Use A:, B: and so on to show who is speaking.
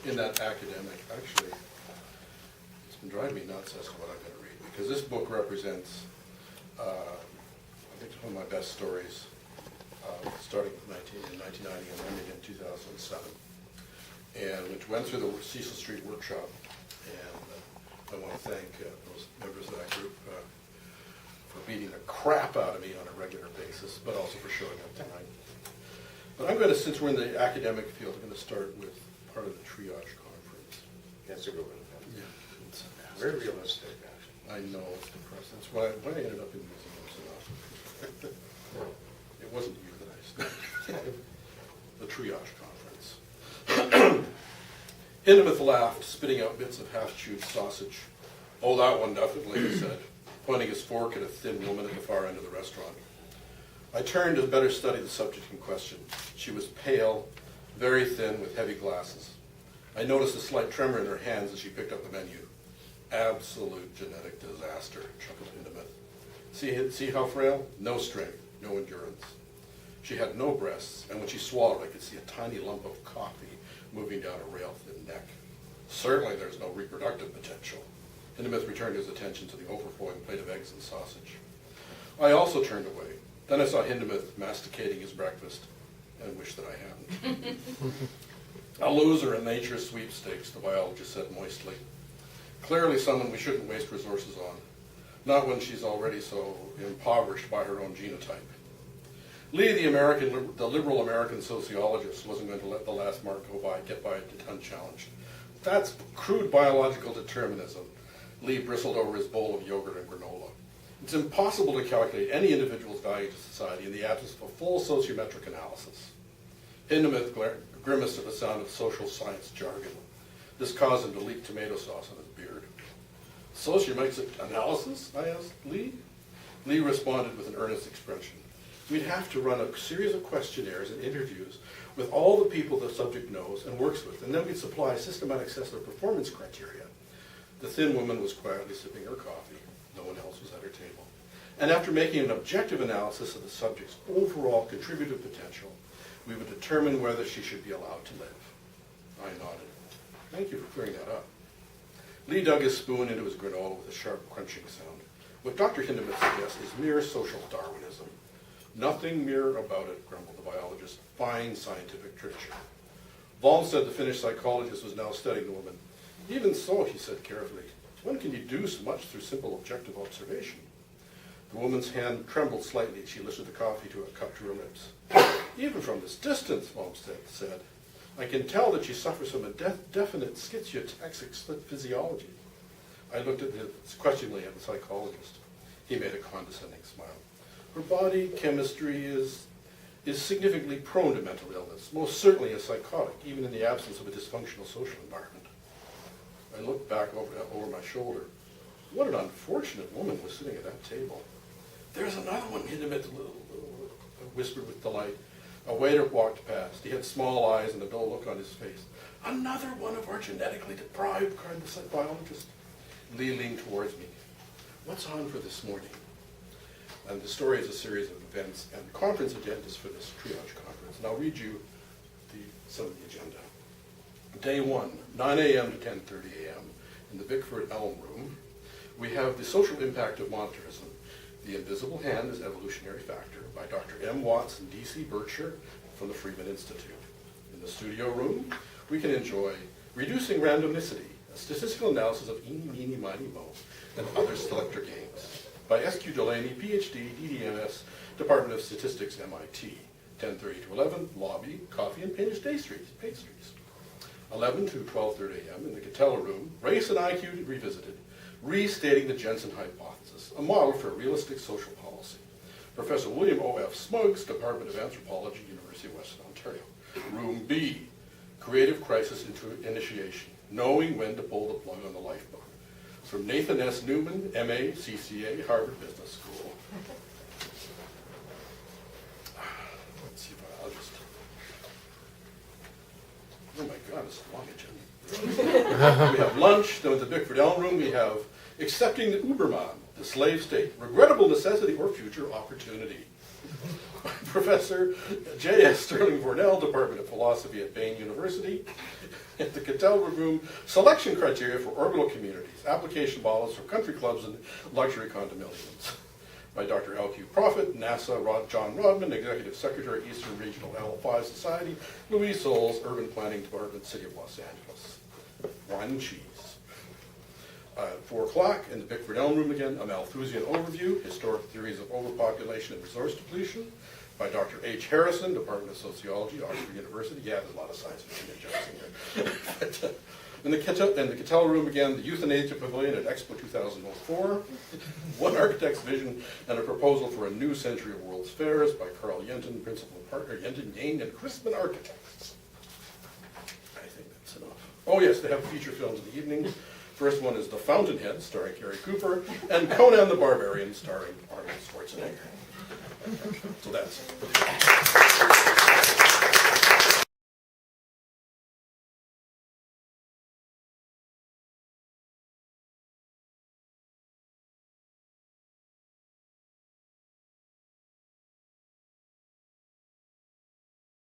A: in that academic, actually, it's been driving me nuts as to what I'm going to read, because this book represents, I think, one of my best stories, starting in 1990 and ending in 2007, and which went through the Cecil Street workshop. And I want to thank those members of that group for beating the crap out of me on a regular basis, but also for showing up tonight. But I'm going to, since we're in the academic field, I'm going to start with part of the triage conference.
B: That's a good one.
A: Yeah, it's
B: Very realistic, actually.
A: I know, it's depressing. That's why I ended up in museums so often. It wasn't you that I studied. The triage conference. Hindemith laughed, spitting out bits of half-chewed sausage. "Oh, that one definitely," he said, pointing his fork at a thin woman at the far end of the restaurant. I turned to better study the subject in question. She was pale, very thin, with heavy glasses. I noticed a slight tremor in her hands as she picked up the menu. "Absolute genetic disaster," chuckled Hindemith. See how frail? No strength, no endurance. She had no breasts, and when she swallowed, I could see a tiny lump of coffee moving down a rail-thin neck. Certainly there's no reproductive potential. Hindemith returned his attention to the overflowing plate of eggs and sausage. I also turned away. Then I saw Hindemith masticating his breakfast and wished that I hadn't. "A loser in nature's sweepstakes," the biologist said moistly. "Clearly someone we shouldn't waste resources on. Not when she's already so impoverished by her own genotype." Lee, the liberal American sociologist, wasn't going to let the last mark get by unchallenged. "That's crude biological determinism." Lee bristled over his bowl of yogurt and granola. "It's impossible to calculate any individual's value to society in the absence of a full sociometric analysis." Hindemith grimaced at the sound of social science jargon. This caused him to leak tomato sauce on his beard. "Sociometric analysis?" I asked Lee. Lee responded with an earnest expression. "We'd have to run a series of questionnaires and interviews with all the people the subject knows and works with, and then we'd supply a systematic set of performance criteria." The thin woman was quietly sipping her coffee. No one else was at her table. "And after making an objective analysis of the subject's overall contributive potential, we would determine whether she should be allowed to live." I nodded. "Thank you for clearing that up." Lee dug his spoon into his granola with a sharp crunching sound. "What Dr. Hindemith suggests is mere social Darwinism." "Nothing mere about it," grumbled the biologist. "Fine scientific tradition." Vaughan said the Finnish psychologist was now studying the woman. "Even so," he said carefully, "one can deduce much through simple objective observation." The woman's hand trembled slightly as she lifted the coffee to a cup to her lips. "Even from this distance," Vaughan said, "I can tell that she suffers from a definite schizotaxic physiology." I looked questioningly at the psychologist. He made a condescending smile. "Her body chemistry is significantly prone to mental illness, most certainly a psychotic, even in the absence of a dysfunctional social environment." I looked back over my shoulder. What an unfortunate woman was sitting at that table. "There's another one," Hindemith whispered with delight. A waiter walked past. He had small eyes and a dull look on his face. "Another one of our genetically deprived," cried the biologist. Lee leaned towards me. "What's on for this morning?" And the story is a series of events and conference agendas for this triage conference. And I'll read you some of the agenda. Day 1, 9 a.m. to 10:30 a.m. in the Bickford Elm Room. We have The Social Impact of Monetarism, The Invisible Hand as Evolutionary Factor by Dr. M. Watts and D.C. Berkshire from the Friedman Institute. In the studio room, we can enjoy Reducing Randomicity, a statistical analysis of Eeny, Meeny, Miny, Mo, and other selector games by S.Q. Delaney, Ph.D., DDMS, Department of Statistics, MIT. 10:30 to 11, lobby, coffee, and pastries. 11 to 12:30 a.m. in the Catella Room, Race and IQ Revisited, Restating the Jensen Hypothesis, a model for realistic social policy. Professor William O.F. Smuggs, Department of Anthropology, University of Western Ontario. Room B, Creative Crisis Initiation, Knowing When to Pull the Plug on the Lifeboat. From Nathan S. Newman, M.A., CCA, Harvard Business School. Let's see if I'll just... Oh my God, it's a long agenda. We have lunch, then at the Bickford Elm Room we have Accepting the Uberman, the Slave State, Regrettable Necessity or Future Opportunity. Professor J.S. Sterling Vornell, Department of Philosophy at Bain University. At the Cattell Room, selection criteria for orbital communities, application models for country clubs and luxury condominiums. By Dr. L.Q. Prophet, NASA, John Rodman, Executive Secretary, Eastern Regional L5 Society, Louise Souls, Urban Planning Department, City of Los Angeles. Wine and cheese. 4 o'clock in the Bickford Elm Room again, a Malthusian overview, historic theories of overpopulation and resource depletion, by Dr. H. Harrison, Department of Sociology, Oxford University. Yeah, there's a lot of science fiction jokes in here. In the Cattell Room again, the Euthanasia Pavilion at Expo 2004, One Architect's Vision and a Proposal for a New Century of World's Fairs by Carl Yenton, Principal Partner, Yenton, Yane, and Crispin Architects. I think that's enough. Oh yes, they have feature films in the evening. First one is The Fountainhead, starring Gary Cooper, and Conan the Barbarian, starring Arnold Schwarzenegger. So that's it.